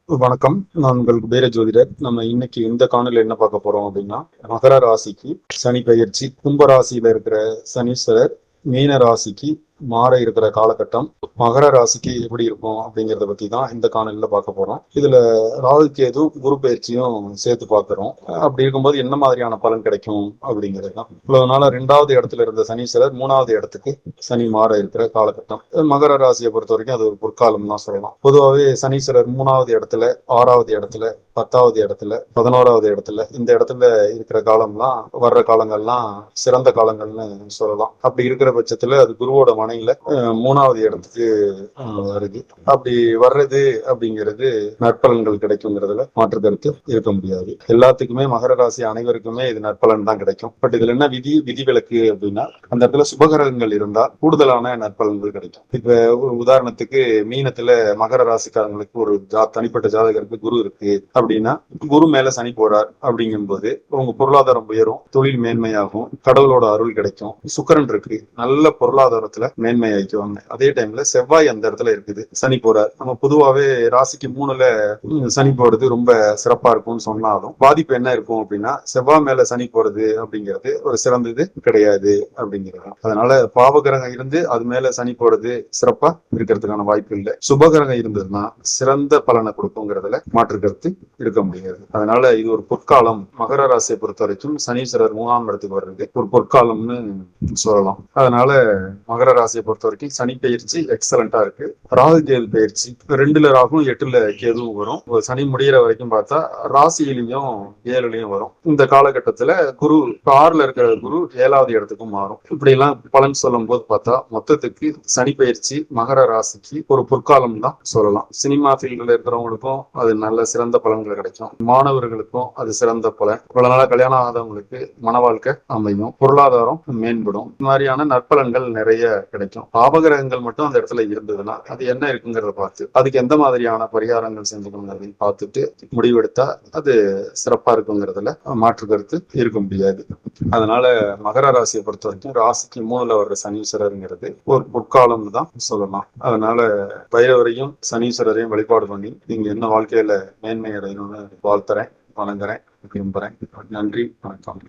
வணக்கம். நான் உங்கள் குபேர ஜோதிடர். நம்ம இன்னைக்கு இந்த காணொலியில என்ன பார்க்க போறோம் அப்படின்னா, மகர ராசிக்கு சனி பெயர்ச்சி, கும்ப ராசியில இருக்கிற சனீஸ்வரர் மீன ராசிக்கு மாற இருக்கிற காலகட்டம், மகர ராசிக்கு எப்படி இருக்கும் அப்படிங்கறத பத்தி தான் இந்த காணொலியில பார்க்க போறோம். இதுல ராகு கேது குரு பயிற்சியும் சேர்த்து பார்க்கிறோம். அப்படி இருக்கும்போது என்ன மாதிரியான பலன் கிடைக்கும் அப்படிங்கிறது தான். இவ்வளவு நாள 2வது இடத்துல இருந்த சனீஸ்வரர் 3வது இடத்துக்கு சனி மாற இருக்கிற காலகட்டம். மகர ராசியை பொறுத்த வரைக்கும் அது ஒரு பொற்காலம் தான் சொல்லலாம். பொதுவாகவே சனீஸ்வரர் 3வது இடத்துல, 6வது இடத்துல, 10வது இடத்துல, 11வது இடத்துல, இந்த இடத்துல இருக்கிற காலம்லாம் வர்ற காலங்கள்லாம் சிறந்த காலங்கள்னு சொல்லலாம். அப்படி இருக்கிற பட்சத்துல அது குருவோட மனையில 3வது இடத்துக்கு வருது. அப்படி வர்றது அப்படிங்கிறது நற்பலன்கள் கிடைக்குங்கிறதுல மாற்று கருத்து இருக்க முடியாது. எல்லாத்துக்குமே மகர ராசி அனைவருக்குமே இது நற்பலன் தான் கிடைக்கும். பட் இதுல என்ன விதிவிலக்கு அப்படின்னா, அந்த இடத்துல சுபகிரகங்கள் இருந்தா கூடுதலான நற்பலன்கள் கிடைக்கும். இப்ப உதாரணத்துக்கு மீனத்துல மகர ராசிக்காரங்களுக்கு ஒரு தனிப்பட்ட ஜாதகருக்கு குரு இருக்கு அப்படின்னா, குரு மேல சனி போறார் அப்படிங்கும்போது உங்க பொருளாதாரம் உயரும், தொழில் மேன்மையாகும், கடவுளோட அருள் கிடைக்கும். சுக்கிரன் இருக்கு, நல்ல பொருளாதாரத்துல மேன்மை ஆயிக்குவாங்க. அதே டைம்ல செவ்வாய் அந்த இடத்துல இருக்குது, சனி போறார். நம்ம பொதுவாவே ராசிக்கு 3ல சனி போறது ரொம்ப சிறப்பா இருக்கும்னு சொன்னாலும் பாதிப்பு என்ன இருக்கும் அப்படின்னா, செவ்வாய் மேல சனி போறது அப்படிங்கிறது ஒரு சிறந்தது கிடையாது அப்படிங்கிறது. அதனால பாவகிரகம் இருந்து அது மேல சனி போறது சிறப்பா இருக்கிறதுக்கான வாய்ப்பு இல்லை. சுபகிரகம் இருந்ததுன்னா சிறந்த பலனை கொடுக்குங்கிறதுல மாற்று கருத்து இருக்க முடியாது. அதனால இது ஒரு பொற்காலம். மகர ராசியை பொறுத்த வரைக்கும் சனீஸ்வரர் 3ஆம் இடத்துக்கு வர்றது ஒரு பொற்காலம்னு சொல்லலாம். அதனால மகர ராசியை பொறுத்த வரைக்கும் சனி பயிற்சி எக்ஸலண்டா இருக்கு. ராகு கேது பயிற்சி 2ல ராகும் 8ல கேதுவும் வரும். சனி முடிகிற வரைக்கும் பார்த்தா ராசியிலையும் 7லையும் வரும். இந்த காலகட்டத்துல குரு 6ல இருக்கிற குரு 7வது இடத்துக்கும் மாறும். இப்படி எல்லாம் பலன் சொல்லும் போது பார்த்தா மொத்தத்துக்கு சனி பயிற்சி மகர ராசிக்கு ஒரு பொற்காலம் தான் சொல்லலாம். சினிமா ஃபீல்ட்ல இருக்கிறவங்களுக்கும் அது நல்ல சிறந்த பலன்கள் கிடைக்கும். மாணவர்களுக்கும் அது சிறந்த பலன். இவ்வளவு நாளா கல்யாணம் ஆகாதவங்களுக்கு மன வாழ்க்கை அமையும், பொருளாதாரம் மேம்படும். இந்த மாதிரியான நற்பலன்கள் நிறைய கிடைக்கும். பாபகிரகங்கள் மட்டும் அந்த இடத்துல இருந்ததுன்னா அது என்ன இருக்குங்கிறத பார்த்து அதுக்கு எந்த மாதிரியான பரிகாரங்கள் செஞ்சுக்கணும் அப்படின்னு பார்த்துட்டு முடிவெடுத்தா அது சிறப்பா இருக்குங்கிறதுல மாற்று கருத்து இருக்க முடியாது. அதனால மகர ராசியை பொறுத்த வரைக்கும் ராசிக்கு 3ல வர்ற சனீஸ்வரருங்கிறது ஒரு பொற்காலம் தான் சொல்லலாம். அதனால பைரவரையும் சனீஸ்வரரையும் வழிபாடு பண்ணி நீங்க என்ன வாழ்க்கையில மேன்மை அடையணும்னு வாழ்த்துறேன், வணங்குறேன், விரும்புறேன். நன்றி, வணக்கம்.